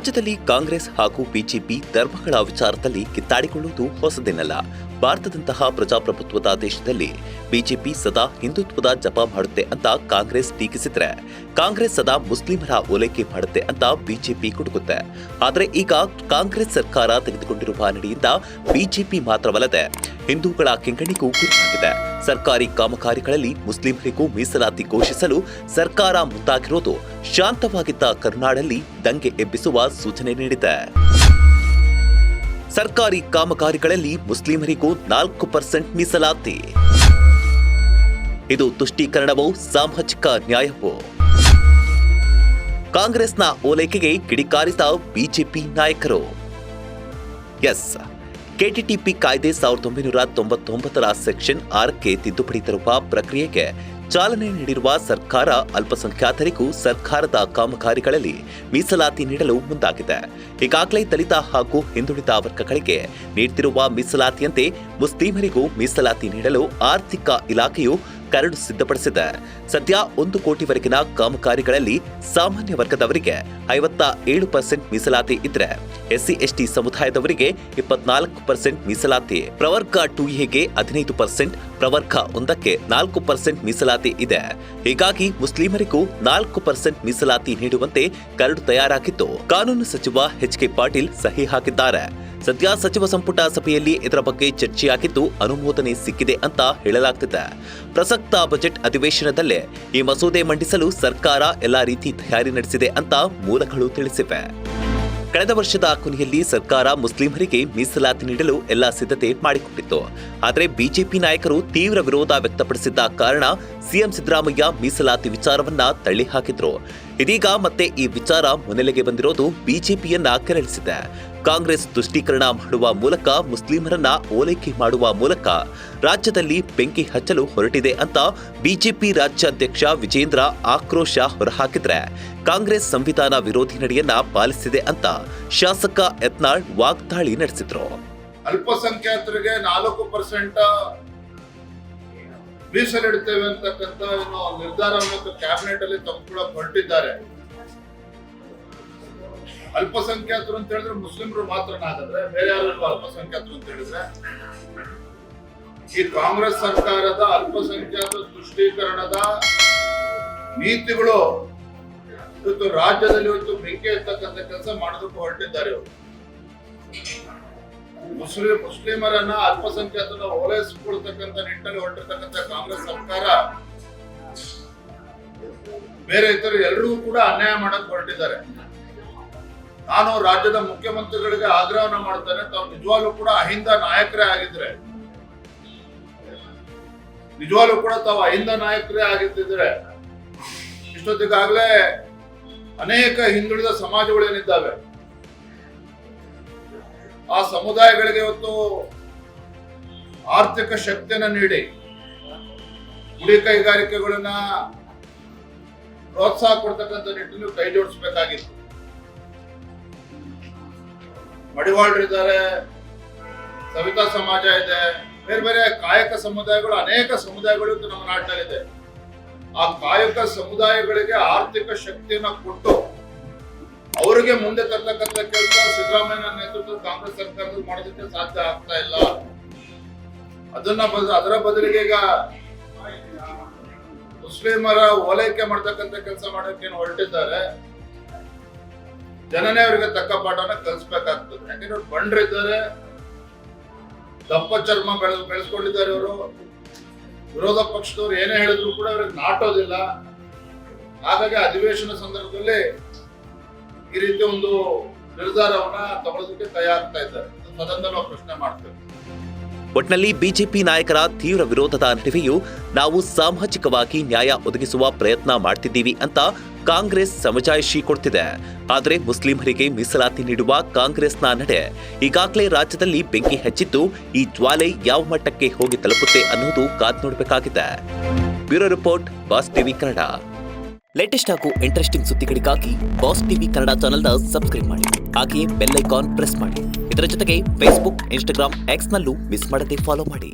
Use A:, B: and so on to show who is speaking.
A: ರಾಜ್ಯದಲ್ಲಿ ಕಾಂಗ್ರೆಸ್ ಹಾಗೂ ಬಿಜೆಪಿ ಧರ್ಮಗಳ ವಿಚಾರದಲ್ಲಿ ಕಿತ್ತಾಡಿಕೊಳ್ಳುವುದು ಹೊಸದೇನಲ್ಲ. ಭಾರತದಂತಹ ಪ್ರಜಾಪ್ರಭುತ್ವದ ದೇಶದಲ್ಲಿ ಬಿಜೆಪಿ ಸದಾ ಹಿಂದುತ್ವದ ಜಪ ಮಾಡುತ್ತೆ ಅಂತ ಕಾಂಗ್ರೆಸ್ ಟೀಕಿಸಿದ್ರೆ, ಕಾಂಗ್ರೆಸ್ ಸದಾ ಮುಸ್ಲಿಮರ ಓಲೈಕೆ ಮಾಡುತ್ತೆ ಅಂತ ಬಿಜೆಪಿ ಕುಟುಕುತ್ತೆ. ಆದರೆ ಈಗ ಕಾಂಗ್ರೆಸ್ ಸರ್ಕಾರ ತೆಗೆದುಕೊಂಡಿರುವ ನಡೆಯಿಂದ ಬಿಜೆಪಿ ಮಾತ್ರವಲ್ಲದೆ ಹಿಂದೂಗಳ ಕೆಂಗಣ್ಣಿಗೂ ಗುರಿಯಾಗಿದೆ. ಸರ್ಕಾರಿ ಕಾಮಗಾರಿಗಳಲ್ಲಿ ಮುಸ್ಲಿಮರಿಗೂ ಮೀಸಲಾತಿ ಘೋಷಿಸಲು ಸರ್ಕಾರ ಮುಂದಾಗಿರೋದು ಶಾಂತವಾಗಿದ್ದ ಕರುನಾಡಲ್ಲಿ ದಂಗೆ ಎಬ್ಬಿಸುವ ಸೂಚನೆ ನೀಡಿದೆ. ಸರ್ಕಾರಿ ಕಾಮಗಾರಿಗಳಲ್ಲಿ ಮುಸ್ಲಿಮರಿಗೂ 4% ಮೀಸಲಾತಿ. ಇದು ತುಷ್ಟೀಕರಣವೋ ಸಾಮಾಜಿಕ ನ್ಯಾಯವೋ? ಕಾಂಗ್ರೆಸ್ನ ಓಲೈಕೆಗೆ ಕಿಡಿಕಾರಿದ ಬಿಜೆಪಿ ನಾಯಕರು. ಎಸ್, ಕೆಟಿಟಿಪಿ ಕಾಯ್ದೆ 1999ರ ಸೆಕ್ಷನ್ 6ಕ್ಕೆ ತಿದ್ದುಪಡಿ ತರುವ ಪ್ರಕ್ರಿಯೆಗೆ ಚಾಲನೆ ನೀಡಿರುವ ಸರ್ಕಾರ ಅಲ್ಪಸಂಖ್ಯಾತರಿಗೂ ಸರ್ಕಾರದ ಕಾಮಗಾರಿಗಳಲ್ಲಿ ಮೀಸಲಾತಿ ನೀಡಲು ಮುಂದಾಗಿದೆ. ಈಗಾಗಲೇ ದಲಿತ ಹಾಗೂ ಹಿಂದುಳಿದ ವರ್ಗಗಳಿಗೆ ನೀಡುತ್ತಿರುವ ಮೀಸಲಾತಿಯಂತೆ ಮುಸ್ಲಿಮರಿಗೂ ಮೀಸಲಾತಿ ನೀಡಲು ಆರ್ಥಿಕ ಇಲಾಖೆಯು ಕರಡು ಸಿದ್ಧಪಡಿಸಿದೆ. ಸದ್ಯ 1 ಕೋಟಿವರೆಗಿನ ಕಾಮಗಾರಿಗಳಲ್ಲಿ ಸಾಮಾನ್ಯ ವರ್ಗದವರಿಗೆ 57% ಮೀಸಲಾತಿ ಇದ್ರೆ, SC/ST ಸಮುದಾಯದವರಿಗೆ 24% ಮೀಸಲಾತಿ, ಪ್ರವರ್ಗ 2Aಗೆ 15%, ಪ್ರವರ್ಗ 1ಕ್ಕೆ 4% ಮೀಸಲಾತಿ ಇದೆ. ಹೀಗಾಗಿ ಮುಸ್ಲಿಮರಿಗೂ 4% ಮೀಸಲಾತಿ ನೀಡುವಂತೆ ಕರಡು ತಯಾರಾಗಿದ್ದು, ಕಾನೂನು ಸಚಿವ HK ಪಾಟೀಲ್ ಸಹಿ ಹಾಕಿದ್ದಾರೆ. ಸದ್ಯ ಸಚಿವ ಸಂಪುಟ ಸಭೆಯಲ್ಲಿ ಇದರ ಬಗ್ಗೆ ಚರ್ಚೆಯಾಗಿದ್ದು ಅನುಮೋದನೆ ಸಿಕ್ಕಿದೆ ಅಂತ ಹೇಳಲಾಗ್ತಿದೆ. ಪ್ರಸಕ್ತ ಬಜೆಟ್ ಅಧಿವೇಶನದಲ್ಲೇ ಈ ಮಸೂದೆ ಮಂಡಿಸಲು ಸರ್ಕಾರ ಎಲ್ಲಾ ರೀತಿ ತಯಾರಿ ನಡೆಸಿದೆ ಅಂತ ಮೂಲಗಳು ತಿಳಿಸಿವೆ. ಕಳೆದ ವರ್ಷದ ಕೊನೆಯಲ್ಲಿ ಸರ್ಕಾರ ಮುಸ್ಲಿಮರಿಗೆ ಮೀಸಲಾತಿ ನೀಡಲು ಎಲ್ಲಾ ಸಿದ್ಧತೆ ಮಾಡಿಕೊಂಡಿತ್ತು. ಆದರೆ ಬಿಜೆಪಿ ನಾಯಕರು ತೀವ್ರ ವಿರೋಧ ವ್ಯಕ್ತಪಡಿಸಿದ್ದ ಕಾರಣ ಸಿಎಂ ಸಿದ್ದರಾಮಯ್ಯ ಮೀಸಲಾತಿ ವಿಚಾರವನ್ನ ತಳ್ಳಿ ಹಾಕಿದ್ರು. ಇದೀಗ ಮತ್ತೆ ಈ ವಿಚಾರ ಮುನ್ನೆಲೆಗೆ ಬಂದಿರೋದು ಬಿಜೆಪಿಯನ್ನ ಕೆರಳಿಸಿದೆ. ಕಾಂಗ್ರೆಸ್ ತುಷ್ಟೀಕರಣ ಮಾಡುವ ಮೂಲಕ, ಮುಸ್ಲಿಮರನ್ನ ಓಲೈಕೆ ಮಾಡುವ ಮೂಲಕ ರಾಜ್ಯದಲ್ಲಿ ಬೆಂಕಿ ಹಚ್ಚಲು ಹೊರಟಿದೆ ಅಂತ ಬಿಜೆಪಿ ರಾಜ್ಯಾಧ್ಯಕ್ಷ ವಿಜೇಂದ್ರ ಆಕ್ರೋಶ ಹೊರಹಾಕಿದ್ರೆ, ಕಾಂಗ್ರೆಸ್ ಸಂವಿಧಾನ ವಿರೋಧಿ ನಡೆಯನ್ನ ಪಾಲಿಸಿದೆ ಅಂತ ಶಾಸಕ ಯತ್ನಾಳ್ ವಾಗ್ದಾಳಿ ನಡೆಸಿದ್ರು.
B: ಅಲ್ಪಸಂಖ್ಯಾತರಿಗೆ 4% ಮೀಸಲಿಡುತ್ತೇವೆ ಅಂತಕ್ಕಂಥ ನಿರ್ಧಾರವನ್ನು ಕ್ಯಾಬಿನೆಟ್ ಅಲ್ಲಿ ತೆಗೆದುಕೊಳ್ಳಕ್ಕೆ ಹೊರಟಿದ್ದಾರೆ. ಅಲ್ಪಸಂಖ್ಯಾತರು ಅಂತ ಹೇಳಿದ್ರೆ ಮುಸ್ಲಿಮರು ಮಾತ್ರನಾಗದ್ರೆ ಬೇರೆ ಯಾರು ಅಲ್ಪಸಂಖ್ಯಾತರು ಅಂತ ಹೇಳಿದ್ರೆ, ಈ ಕಾಂಗ್ರೆಸ್ ಸರ್ಕಾರದ ಅಲ್ಪಸಂಖ್ಯಾತ ತುಷ್ಟೀಕರಣದ ನೀತಿಗಳು ಇವತ್ತು ರಾಜ್ಯದಲ್ಲಿ ಬೆಂಕಿ ಎತ್ತಕ್ಕಂಥ ಕೆಲಸ ಮಾಡೋದಕ್ಕೆ ಹೊರಟಿದ್ದಾರೆ. ಮುಸ್ಲಿಮರನ್ನ ಅಲ್ಪಸಂಖ್ಯಾತರ ಓಲೈಸಿಕೊಳ್ತಕ್ಕಂಥ ನಿಟ್ಟಿನಲ್ಲಿ ಹೊರಟಿರ್ತಕ್ಕಂಥ ಕಾಂಗ್ರೆಸ್ ಸರ್ಕಾರ ಬೇರೆ ಇತರ ಎಲ್ಲರಿಗೂ ಕೂಡ ಅನ್ಯಾಯ ಮಾಡಕ್ ಹೊರಟಿದ್ದಾರೆ. ನಾನು ರಾಜ್ಯದ ಮುಖ್ಯಮಂತ್ರಿಗಳಿಗೆ ಆಗ್ರಹವನ್ನು ಮಾಡ್ತೇನೆ, ತಾವು ನಿಜವಾಗ್ಲೂ ಕೂಡ ಅಹಿಂದ ನಾಯಕರೇ ಆಗಿದ್ರೆ, ನಿಜವಾಗ್ಲೂ ಕೂಡ ತಾವು ಅಹಿಂದ ನಾಯಕರೇ ಆಗಿದ್ದಿದ್ರೆ ಇಷ್ಟೊತ್ತಿಗಾಗಲೇ ಅನೇಕ ಹಿಂದುಳಿದ ಸಮಾಜಗಳೇನಿದ್ದಾವೆ ಆ ಸಮುದಾಯಗಳಿಗೆ ಇವತ್ತು ಆರ್ಥಿಕ ಶಕ್ತಿಯನ್ನು ನೀಡಿ ಗುಡಿ ಕೈಗಾರಿಕೆಗಳನ್ನ ಪ್ರೋತ್ಸಾಹ ಕೊಡ್ತಕ್ಕಂಥ ನಿಟ್ಟಿನಲ್ಲಿ ಕೈ ಜೋಡಿಸಬೇಕಾಗಿತ್ತು. ಮಡಿವಾಳರಿದ್ದಾರೆ, ಸವಿತಾ ಸಮಾಜ ಇದೆ, ಬೇರೆ ಬೇರೆ ಕಾಯಕ ಸಮುದಾಯಗಳು, ಅನೇಕ ಸಮುದಾಯಗಳು ನಮ್ಮ ನಾಡಿನಲ್ಲಿದೆ. ಆ ಕಾಯಕ ಸಮುದಾಯಗಳಿಗೆ ಆರ್ಥಿಕ ಶಕ್ತಿಯನ್ನ ಕೊಟ್ಟು ಅವರಿಗೆ ಮುಂದೆ ತರ್ತಕ್ಕಂಥ ಕೆಲಸ ಸಿದ್ದರಾಮಯ್ಯ ನೇತೃತ್ವದ ಕಾಂಗ್ರೆಸ್ ಸರ್ಕಾರದಲ್ಲಿ ಮಾಡೋದಕ್ಕೆ ಸಾಧ್ಯ ಆಗ್ತಾ ಇಲ್ಲ. ಅದರ ಬದಲಿಗೆ ಈಗ ಮುಸ್ಲಿಮರ ಓಲೈಕೆ ಮಾಡ್ತಕ್ಕಂಥ ಕೆಲಸ ಮಾಡೋಕೆ ಹೊರಟಿದ್ದಾರೆ. ಜನನೇ ಅವರಿಗೆ ತಕ್ಕ ಪಾಠನ ಕಲಿಸ್ಬೇಕಾಗ್ತದೆ. ಯಾಕಂದ್ರೆ ಬಂಡ್ರಿದ್ದಾರೆ, ದಪ್ಪ ಚರ್ಮ ಬೆಳೆಸ್ಕೊಂಡಿದ್ದಾರೆ. ಇವರು ವಿರೋಧ ಪಕ್ಷದವ್ರು ಏನೇ ಹೇಳಿದ್ರು ಕೂಡ ಅವ್ರಿಗೆ ನಾಟೋದಿಲ್ಲ. ಹಾಗಾಗಿ ಅಧಿವೇಶನ ಸಂದರ್ಭದಲ್ಲಿ ಈ ರೀತಿ ಒಂದು ನಿರ್ಧಾರವನ್ನ ತಗೊಳ್ಳೋದಕ್ಕೆ ತಯಾರಾಗ್ತಾ ಇದ್ದಾರೆ. ಸದನದಲ್ಲಿ ನಾವು ಪ್ರಶ್ನೆ ಮಾಡ್ತೇವೆ.
A: ಒಟ್ನಲ್ಲಿ ಬಿಜೆಪಿ ನಾಯಕರ ತೀವ್ರ ವಿರೋಧದ ನಡುವೆಯೂ ನಾವು ಸಾಮಾಜಿಕವಾಗಿ ನ್ಯಾಯ ಒದಗಿಸುವ ಪ್ರಯತ್ನ ಮಾಡ್ತಿದ್ದೀವಿ ಅಂತ ಕಾಂಗ್ರೆಸ್ ಸಮಜಾಯಿಷಿ ಕೊಡ್ತಿದೆ. ಆದರೆ ಮುಸ್ಲಿಮರಿಗೆ ಮೀಸಲಾತಿ ನೀಡುವ ಕಾಂಗ್ರೆಸ್ನ ನಡೆ ಈಗಾಗಲೇ ರಾಜ್ಯದಲ್ಲಿ ಬೆಂಕಿ ಹಚ್ಚಿದ್ದು, ಈ ಜ್ವಾಲೆ ಯಾವ ಮಟ್ಟಕ್ಕೆ ಹೋಗಿ ತಲುಪುತ್ತೆ ಅನ್ನೋದು ಕಾದ್ ನೋಡಬೇಕಾಗಿದೆ. Bureau report, boss TV Kannada. Latest ಹಾಗೂ ಇಂಟ್ರೆಸ್ಟಿಂಗ್ ಸುದ್ದಿಗಳಿಗಾಗಿ ಬಾಸ್ ಟಿವಿ ಕನ್ನಡ ಚಾನೆಲ್ನ ಸಬ್ಸ್ಕ್ರೈಬ್ ಮಾಡಿ. ಹಾಗೆಯೇ ಬೆಲ್ ಐಕಾನ್ ಪ್ರೆಸ್ ಮಾಡಿ. ಇದರ ಜೊತೆಗೆ ಫೇಸ್ಬುಕ್, ಇನ್ಸ್ಟಾಗ್ರಾಮ್, ಎಕ್ಸ್ನಲ್ಲೂ ಮಿಸ್ ಮಾಡದೆ ಫಾಲೋ ಮಾಡಿ.